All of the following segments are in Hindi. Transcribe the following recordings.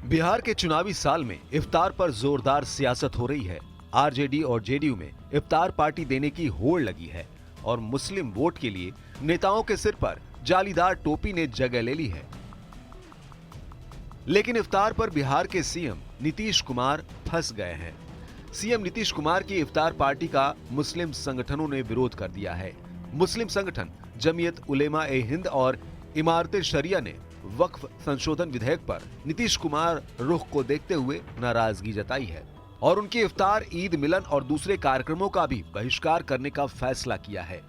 बिहार के चुनावी साल में इफ्तार पर जोरदार सियासत हो रही है। आरजेडी और जेडीयू में इफ्तार पार्टी देने की होड़ लगी है और मुस्लिम वोट के लिए नेताओं के सिर पर जालीदार टोपी ने जगह ले ली है। लेकिन इफ्तार पर बिहार के सीएम नीतीश कुमार फंस गए हैं। सीएम नीतीश कुमार की इफ्तार पार्टी का मुस्लिम संगठनों ने विरोध कर दिया है। मुस्लिम संगठन जमीयत उलेमा ए हिंद और इमारत शरिया ने वक्फ संशोधन विधेयक पर नीतीश कुमार रुख को देखते हुए नाराजगी जताई है और उनके इफ्तार, ईद मिलन और दूसरे कार्यक्रमों का भी बहिष्कार करने का फैसला किया है।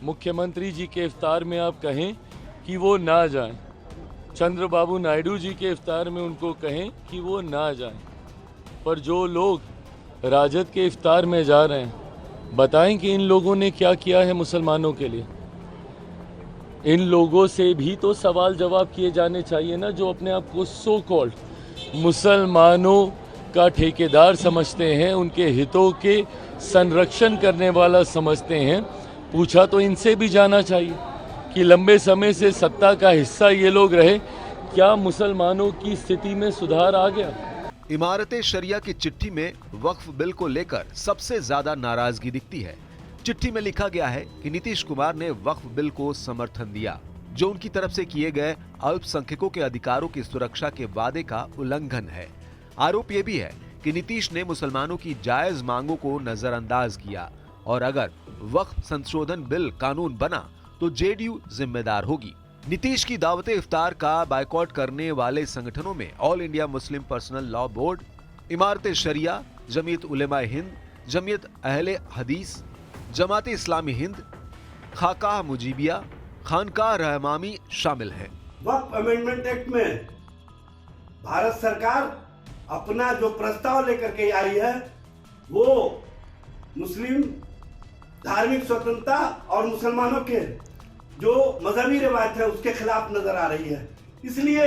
मुख्यमंत्री जी के इफ्तार में आप कहें कि वो ना जाएं, चंद्रबाबू नायडू जी के इफ्तार में उनको कहें कि वो ना जाएं, पर जो लोग राजद के इफ्तार में जा रहे हैं, बताएं कि इन लोगों ने क्या किया है मुसलमानों के लिए। इन लोगों से भी तो सवाल जवाब किए जाने चाहिए ना, जो अपने आप को सो कॉल्ड मुसलमानों का ठेकेदार समझते हैं, उनके हितों के संरक्षण करने वाला समझते हैं। पूछा तो इनसे भी जाना चाहिए कि लंबे समय से सत्ता का हिस्सा ये लोग रहे, क्या मुसलमानों की स्थिति में सुधार आ गया। इमारत शरिया की चिट्ठी में वक्फ बिल को लेकर सबसे ज्यादा नाराजगी दिखती है। चिट्ठी में लिखा गया है कि नीतीश कुमार ने वक्फ बिल को समर्थन दिया, जो उनकी तरफ से किए गए अल्पसंख्यकों के अधिकारों की सुरक्षा के वादे का उल्लंघन है। आरोप यह भी है कि नीतीश ने मुसलमानों की जायज मांगों को नजरअंदाज किया और अगर वक्फ संशोधन बिल कानून बना तो जेडीयू जिम्मेदार होगी। नीतीश की दावते इफ्तार का बायकॉट करने वाले संगठनों में all India Muslim personal law board, इमारत शरिया, जमीयत उलेमा हिंद, जमीयत अहले हदीस, जमाते इस्लामी हिंद, खाकाह मुजीबिया, खानकाह रहमामी शामिल हैं। वक्फ अमेंडमेंट एक्ट में भारत सरकार अपना जो प्रस्ताव लेकर के आई है वो मुस्लिम धार्मिक स्वतंत्रता और मुसलमानों के जो मजहबी रिवायत है उसके खिलाफ नजर आ रही है। इसलिए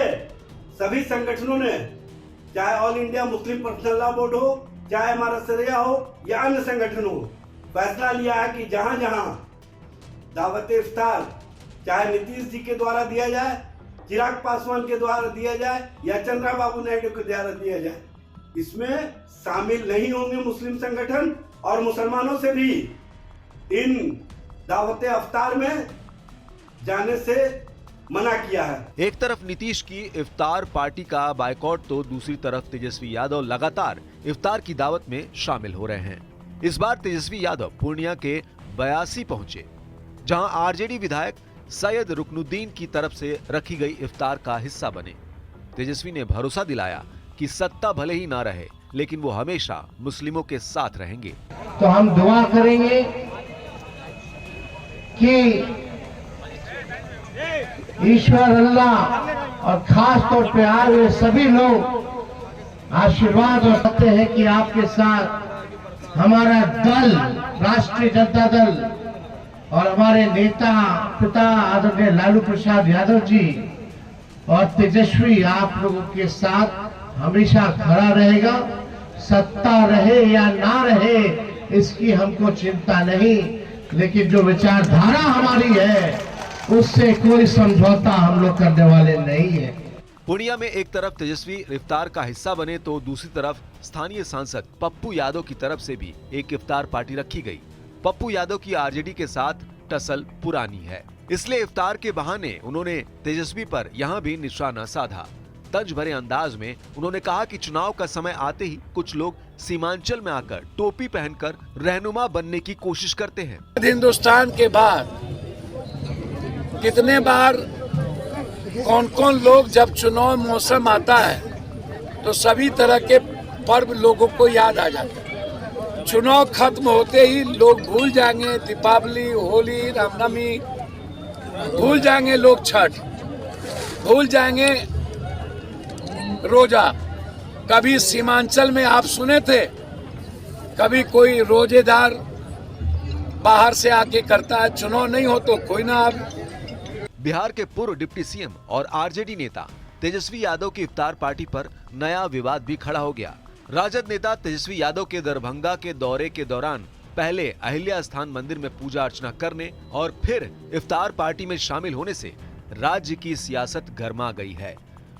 सभी संगठनों ने, चाहे all India Muslim personal law board हो, चाहे इमारत शरिया हो या अन्य संगठन हो, फैसला लिया है कि जहां जहां दावत इफ्तार चाहे नीतीश जी के द्वारा दिया जाए, चिराग पासवान के द्वारा दिया जाए या चंद्रबाबू नायडू के द्वारा दिया जाए, इसमें शामिल नहीं होंगे मुस्लिम संगठन और मुसलमानों से भी इन दावत इफ्तार में जाने से मना किया है। एक तरफ नीतीश की इफ्तार पार्टी का बायकॉट तो दूसरी तरफ तेजस्वी यादव लगातार इफ्तार की दावत में शामिल हो रहे हैं। इस बार तेजस्वी यादव पूर्णिया के बयासी पहुंचे, जहां आरजेडी विधायक सैयद रुकनुद्दीन की तरफ से रखी गई इफ्तार का हिस्सा बने। तेजस्वी ने भरोसा दिलाया कि सत्ता भले ही ना रहे, लेकिन वो हमेशा मुस्लिमों के साथ रहेंगे। तो हम दुआ करेंगे कि ईश्वर अल्लाह और खास तौर पे आए हुए सभी लोग आशीर्वाद और सकते हैं कि आपके साथ हमारा दल, राष्ट्रीय जनता दल और हमारे नेता पिता आदरणीय लालू प्रसाद यादव जी और तेजस्वी आप लोगों के साथ हमेशा खड़ा रहेगा। सत्ता रहे या ना रहे इसकी हमको चिंता नहीं, लेकिन जो विचारधारा हमारी है उससे कोई समझौता हम लोग करने वाले नहीं है। पूर्णिया में एक तरफ तेजस्वी इफ्तार का हिस्सा बने तो दूसरी तरफ स्थानीय सांसद पप्पू यादव की तरफ से भी एक इफ्तार पार्टी रखी गई। पप्पू यादव की आरजेडी के साथ टसल पुरानी है, इसलिए इफ्तार के बहाने उन्होंने तेजस्वी पर यहाँ भी निशाना साधा। तंज भरे अंदाज में उन्होंने कहा कि चुनाव का समय आते ही कुछ लोग सीमांचल में आकर टोपी पहनकर रहनुमा बनने की कोशिश करते हैं। हिंदुस्तान के बाद कितने बार कौन कौन लोग जब चुनाव मौसम आता है तो सभी तरह के पर्व लोगों को याद आ जाते हैं। चुनाव खत्म होते ही लोग भूल जाएंगे दीपावली, होली, रामनवमी, भूल जाएंगे लोग छठ, भूल जाएंगे रोजा। कभी सीमांचल में आप सुने थे कभी कोई रोजेदार बाहर से आके करता है, चुनाव नहीं हो तो कोई ना। आप बिहार के पूर्व डिप्टी सीएम और आरजेडी नेता तेजस्वी यादव की इफ्तार पार्टी पर नया विवाद भी खड़ा हो गया। राजद नेता तेजस्वी यादव के दरभंगा के दौरे के दौरान पहले अहिल्या स्थान मंदिर में पूजा अर्चना करने और फिर इफ्तार पार्टी में शामिल होने से राज्य की सियासत गर्मा गई है।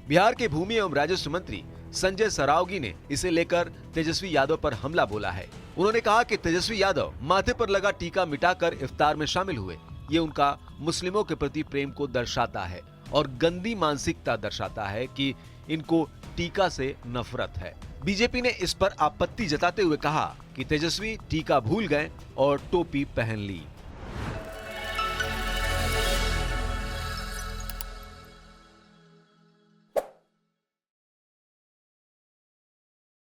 बिहार के भूमि एवं राजस्व मंत्री संजय सरावगी ने इसे लेकर तेजस्वी यादव पर हमला बोला है। उन्होंने कहा कि तेजस्वी यादव माथे पर लगा टीका मिटाकर इफ्तार में शामिल हुए। ये उनका मुस्लिमों के प्रति प्रेम को दर्शाता है और गंदी मानसिकता दर्शाता है कि इनको टीका से नफरत है। बीजेपी ने इस पर आपत्ति जताते हुए कहा कि तेजस्वी टीका भूल गए और टोपी पहन ली।